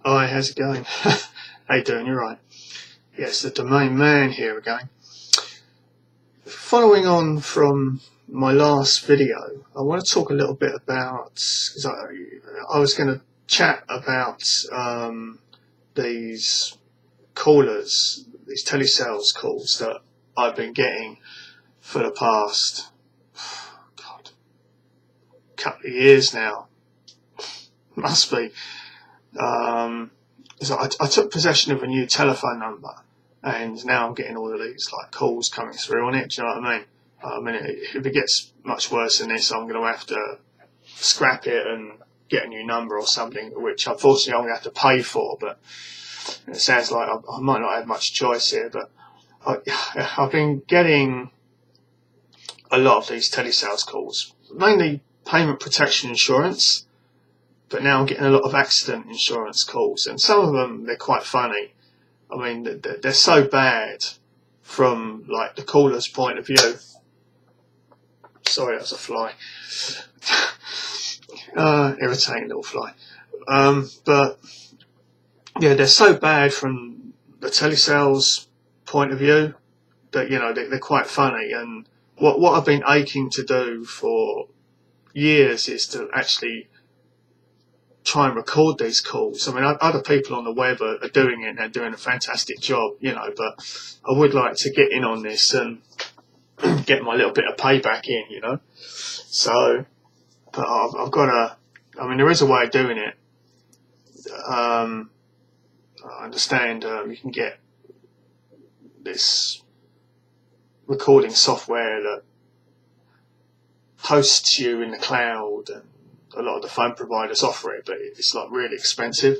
Hi, how's it going? How you doing? You're right. Yes, the domain man here again. Following on from my last video, I want to talk a little bit about, because I was going to chat about these callers, these telesales calls that I've been getting for the past couple of years now. Must be. So I took possession of a new telephone number, and now I'm getting all of these calls coming through on it. Do you know what I mean? If it gets much worse than this, I'm going to have to scrap it and get a new number or something, which unfortunately I'm going to have to pay for. But it sounds like I might not have much choice here. But I've been getting a lot of these telesales calls, mainly payment protection insurance. But now I'm getting a lot of accident insurance calls, and some of them, they're quite funny. I mean, they're so bad from the caller's point of view. Sorry, that's a fly. Irritating little fly. But yeah, they're so bad from the telesales point of view that, they're quite funny. And what I've been aching to do for years is to actually try and record these calls. I mean, other people on the web are doing it and they're doing a fantastic job, but I would like to get in on this and get my little bit of payback in, So, but I've got there is a way of doing it. I understand you can get this recording software that hosts you in the cloud, and a lot of the phone providers offer it, but it's really expensive,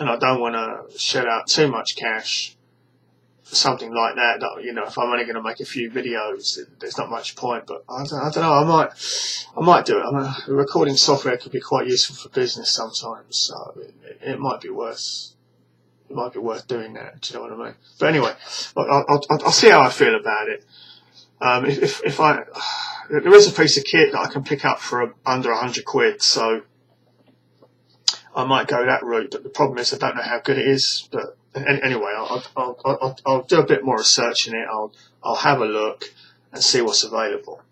and I don't want to shell out too much cash for something like that. If I'm only going to make a few videos, there's not much point. But I don't know. I might do it. The recording software could be quite useful for business sometimes, so it might be worth. It might be worth doing that. Do you know what I mean? But anyway, I'll see how I feel about it. There is a piece of kit that I can pick up for under £100, so I might go that route. But the problem is I don't know how good it is. But anyway, I'll do a bit more research in it. I'll have a look and see what's available.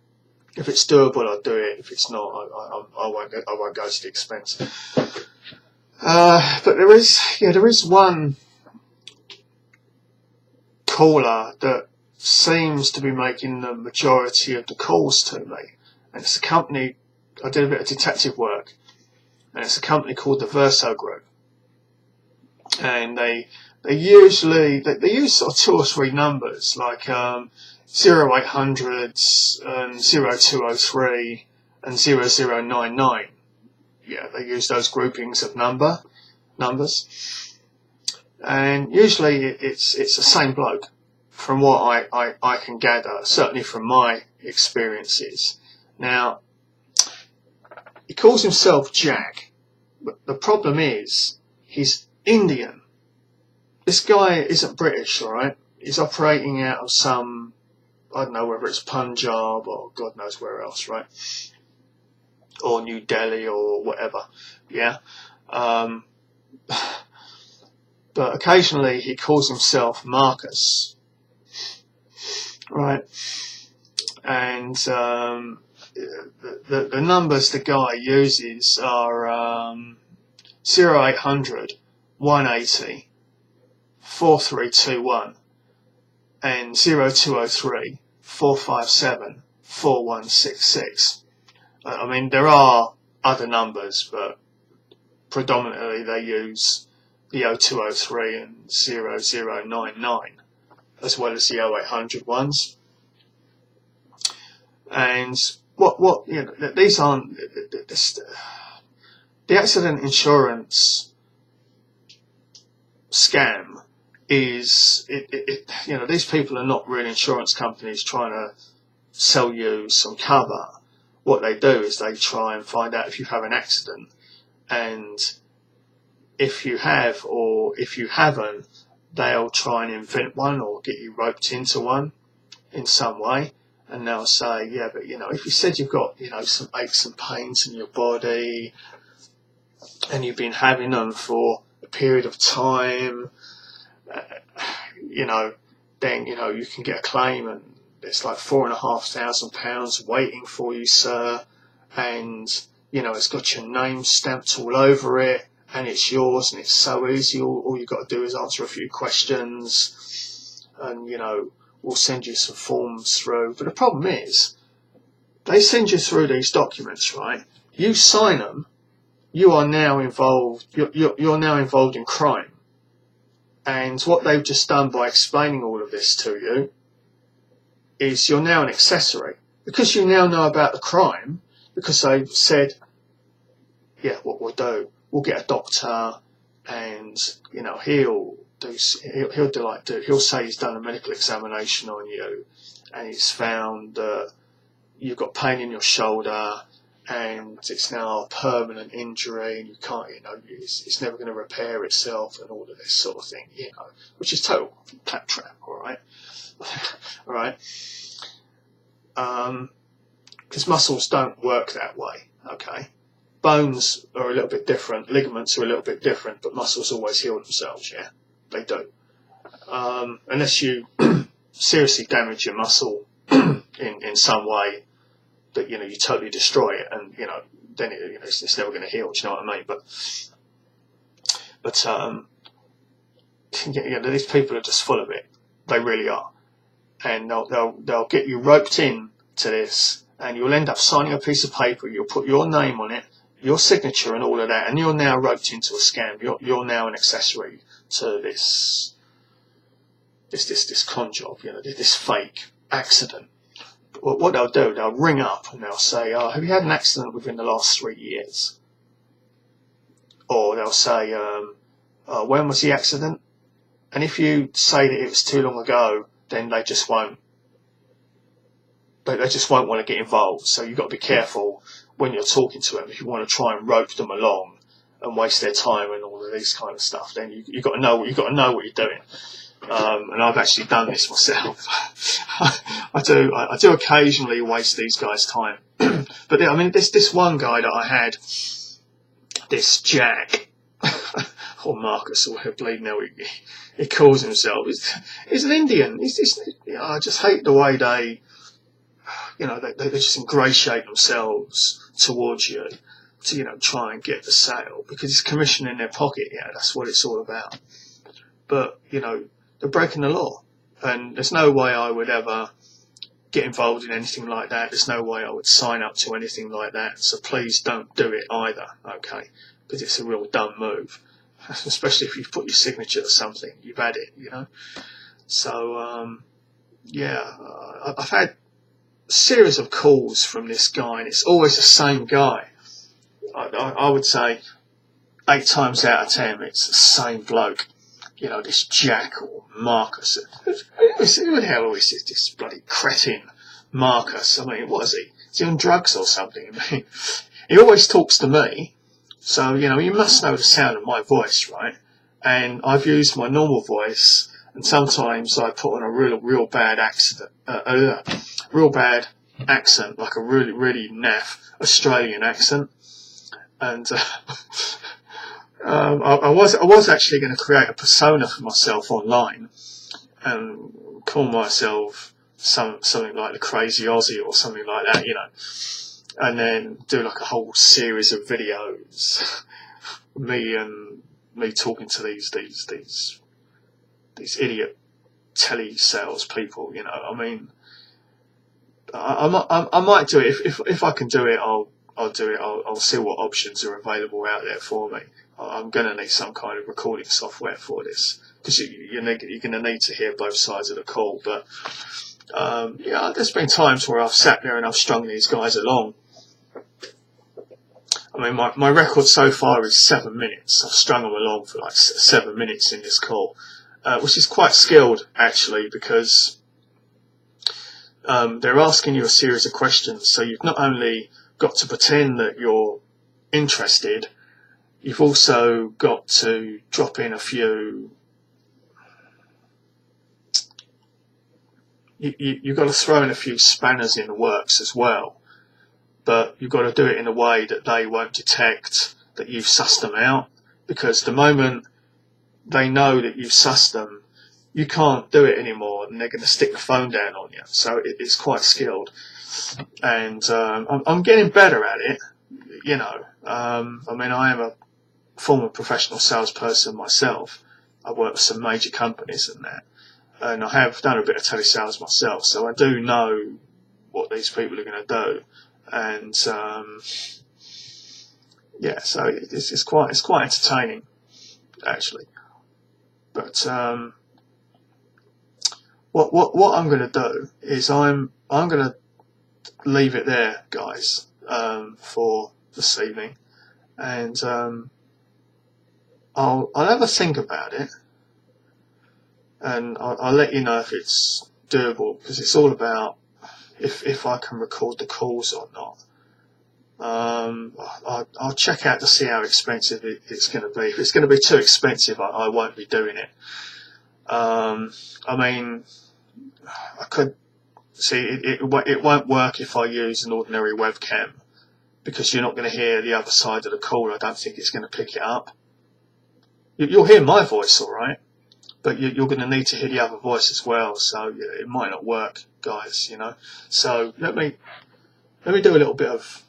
If it's doable, I'll do it. If it's not, I won't go to the expense. But there is one caller that seems to be making the majority of the calls to me, and it's a company. I did a bit of detective work, and it's a company called the Verso Group, and they use sort of 2 or 3 numbers, like 0800s and 0203 and 0099. Yeah, they use those groupings of numbers, and usually it's the same bloke. From what I can gather, certainly from my experiences. Now, he calls himself Jack, but the problem is he's Indian. This guy isn't British, alright? He's operating out of some, I don't know whether it's Punjab or God knows where else, right? Or New Delhi or whatever, yeah? But occasionally he calls himself Marcus. Right, and the numbers the guy uses are 0800 180 4321 and 0203 457 4166. I mean, there are other numbers, but predominantly they use the 0203 and 0099. As well as the 0800 ones. And these aren't the accident insurance scam is these people are not really insurance companies trying to sell you some cover. What they do is they try and find out if you have an accident, and if you have or if you haven't, they'll try and invent one or get you roped into one in some way, and they'll say, yeah, but if you said you've got some aches and pains in your body, and you've been having them for a period of time, then you can get a claim and it's like £4,500 waiting for you, sir, and it's got your name stamped all over it, and it's yours, and it's so easy. All you've got to do is answer a few questions, and we'll send you some forms through. But the problem is, they send you through these documents, right? You sign them, you are now involved. You're now involved in crime. And what they've just done by explaining all of this to you is you're now an accessory. Because you now know about the crime, because they've said, yeah, what we'll do, we'll get a doctor and, he'll say he's done a medical examination on you and he's found that you've got pain in your shoulder and it's now a permanent injury and you can't, it's never going to repair itself and all of this sort of thing, which is total claptrap, alright? Alright? Because muscles don't work that way, okay? Bones are a little bit different, ligaments are a little bit different, but muscles always heal themselves, yeah? They do. Unless you seriously damage your muscle in some way, that you totally destroy it, and then it's never going to heal. Do you know what I mean? But these people are just full of it. They really are, and they'll get you roped in to this, and you'll end up signing a piece of paper. You'll put your name on it, your signature, and all of that, and you're now roped into a scam. You're now an accessory to this con job. This fake accident. What they'll do, they'll ring up and they'll say, oh, have you had an accident within the last 3 years? Or they'll say, when was the accident? And if you say that it was too long ago, then they just won't want to get involved. So you've got to be careful when you're talking to them. If you want to try and rope them along and waste their time and all of this kind of stuff, then you've got to know what you're doing. And I've actually done this myself. I do occasionally waste these guys' time. But this one guy that I had, this Jack, or Marcus, or whatever bleeding hell he calls himself, he's an Indian. I just hate the way they just ingratiate themselves towards you to, try and get the sale, because it's commission in their pocket. Yeah, that's what it's all about. But, they're breaking the law, and there's no way I would ever get involved in anything like that. There's no way I would sign up to anything like that, so please don't do it either, okay? Because it's a real dumb move, especially if you've put your signature to something, you've had it, So, I've had a series of calls from this guy, and it's always the same guy. I would say 8 times out of 10 it's the same bloke. This Jack or Marcus. Who the hell is this bloody cretin Marcus? I mean, what is he? Is he on drugs or something? I mean, he always talks to me, so, you must know the sound of my voice, right? And I've used my normal voice, and sometimes I put on a real bad accent, like a really naff Australian accent. And I was actually going to create a persona for myself online and call myself something like the Crazy Aussie or something like that, and then do like a whole series of videos, me talking to these idiot telesales people. I mean, I might do it if I can do it. I'll do it. I'll see what options are available out there for me. I'm going to need some kind of recording software for this, because you're going to need to hear both sides of the call. But there's been times where I've sat there and I've strung these guys along. I mean, my record so far is 7 minutes. I've strung them along for like 7 minutes in this call, which is quite skilled actually, because they're asking you a series of questions. So you've not only got to pretend that you're interested, you've also got to drop in a few. You've got to throw in a few spanners in the works as well, but you've got to do it in a way that they won't detect that you've sussed them out. Because the moment they know that you've sussed them, you can't do it anymore, and they're going to stick the phone down on you. So it's quite skilled, and I'm getting better at it. You know, I mean, I am a former professional salesperson myself. I work with some major companies and that, and I have done a bit of telesales myself, so I do know what these people are going to do, and yeah, so it's quite entertaining actually. But what I'm going to do is I'm going to leave it there, guys, for this evening, and I'll have a think about it, and I'll let you know if it's doable, because it's all about if I can record the calls or not. I'll check out to see how expensive it's going to be. If it's going to be too expensive, I won't be doing it. I mean, I could see it won't work if I use an ordinary webcam, because you're not going to hear the other side of the call. I don't think it's going to pick it up. You'll hear my voice, all right, but you're going to need to hear the other voice as well. So yeah, it might not work, guys. You know. So let me do a little bit of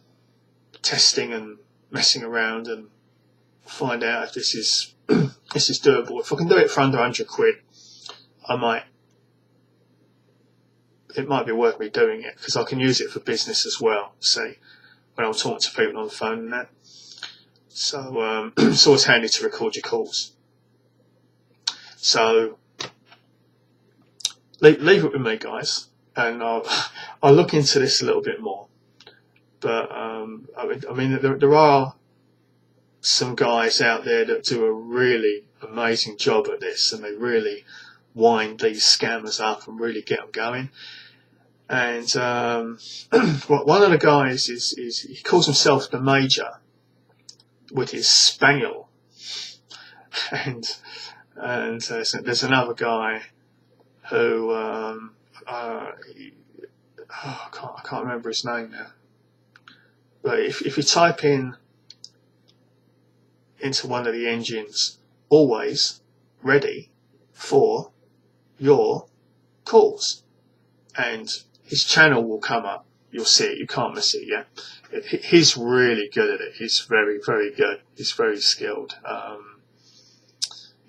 testing and messing around and find out if this is this is doable. If I can do it for under 100 quid, it might be worth me doing it, because I can use it for business as well. See, when I'm talking to people on the phone and that. So it's always handy to record your calls. So leave it with me, guys, and I'll look into this a little bit more. But I mean, there are some guys out there that do a really amazing job at this, and they really wind these scammers up and really get them going. And one of the guys is he calls himself the Major with his Spaniel, and there's another guy who I can't remember his name now. But if you type into one of the engines, always ready for your calls, and his channel will come up. You'll see it. You can't miss it. Yeah, he's really good at it. He's very, very good. He's very skilled.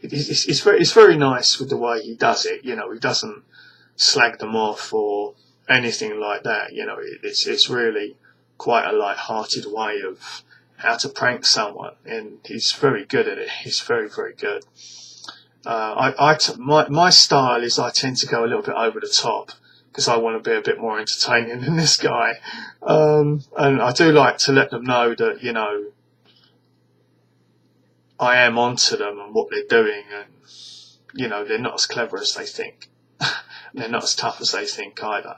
It's very nice with the way he does it. You know, he doesn't slag them off or anything like that. You know, it's really quite a light-hearted way of how to prank someone, and he's very good at it. He's very, very good. My style is I tend to go a little bit over the top, because I want to be a bit more entertaining than this guy. And I do like to let them know that, you know, I am onto them and what they're doing, and, you know, they're not as clever as they think. They're not as tough as they think either.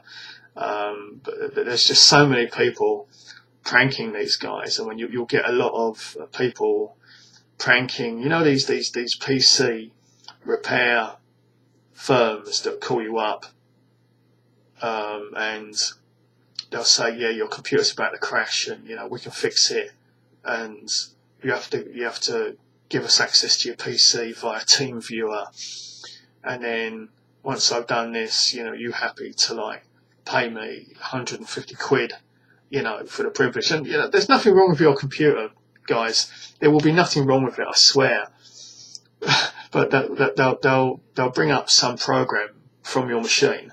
But there's just so many people pranking these guys, and when you'll get a lot of people pranking, you know, these PC repair firms that call you up, and they'll say, yeah, your computer's about to crash, and, you know, we can fix it, and you have to give us access to your PC via TeamViewer, and then once I've done this, you know, you happy to like pay me 150 quid, you know, for the privilege. And, you know, there's nothing wrong with your computer, guys. There will be nothing wrong with it, I swear. But they'll bring up some program from your machine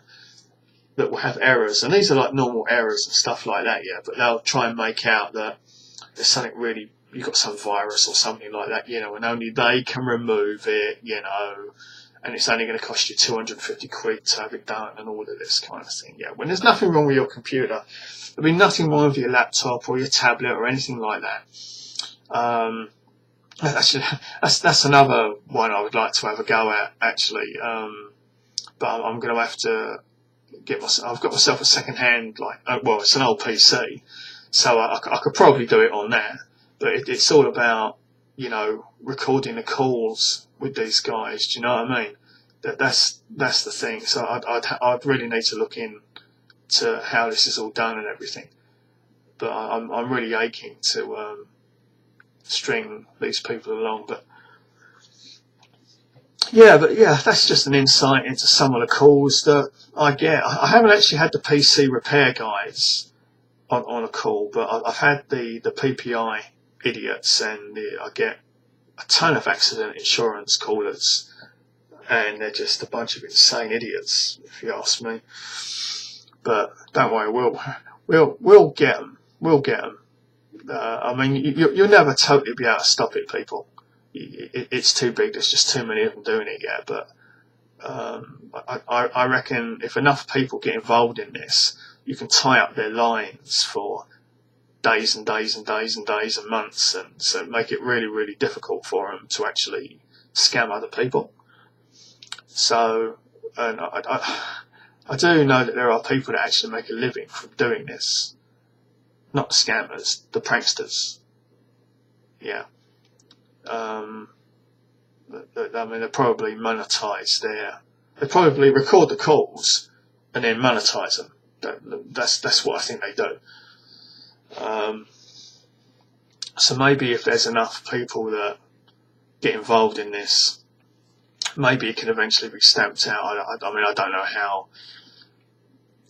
that will have errors, and these are like normal errors and stuff like that, yeah. But they'll try and make out that there's something really, you've got some virus or something like that, you know, and only they can remove it, you know, and it's only going to cost you 250 quid to have it done, and all of this kind of thing, yeah. When there's nothing wrong with your computer, there'll be nothing wrong with your laptop or your tablet or anything like that. That's another one I would like to have a go at, actually. But I'm going to have to I've got myself a second-hand, well, it's an old PC, so I could probably do it on that. But it's all about, you know, recording the calls with these guys. Do you know what I mean? That's the thing. So I'd really need to look into how this is all done and everything. But I'm really aching to string these people along. But yeah, but yeah, that's just an insight into some of the calls that I get. I haven't actually had the PC repair guys on a call, but I've had the PPI idiots, and I get a ton of accident insurance callers, and they're just a bunch of insane idiots, if you ask me. But don't worry, we'll get them. We'll get them. I mean, you'll never totally be able to stop it, people. It's too big. There's just too many of them doing it yet. But I reckon if enough people get involved in this, you can tie up their lines for days and days and days and days and months, and so make it really, really difficult for them to actually scam other people. So, and I do know that there are people that actually make a living from doing this. Not the scammers, the pranksters. Yeah. I mean, they probably monetize they probably record the calls and then monetize them. That's what I think they do. So maybe if there's enough people that get involved in this, maybe it can eventually be stamped out. I mean, I don't know how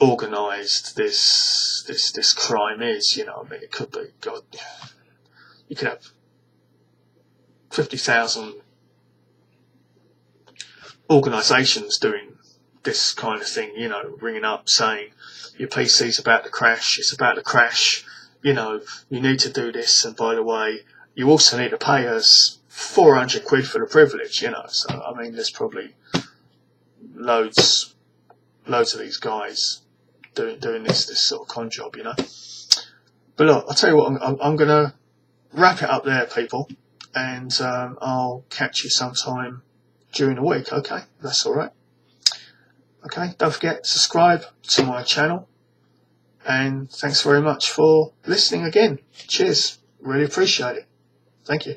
organised this crime is. You know, I mean, it could be, God, you could have 50,000 organisations doing this kind of thing, you know, ringing up saying your PC's about to crash, it's about to crash, you know, you need to do this, and by the way, you also need to pay us 400 quid for the privilege, you know. So, I mean, there's probably loads of these guys doing this sort of con job, you know. But look, I'll tell you what, I'm going to wrap it up there, people, and I'll catch you sometime during the week, okay? That's alright. Okay, don't forget to subscribe to my channel, and thanks very much for listening again. Cheers, really appreciate it. Thank you.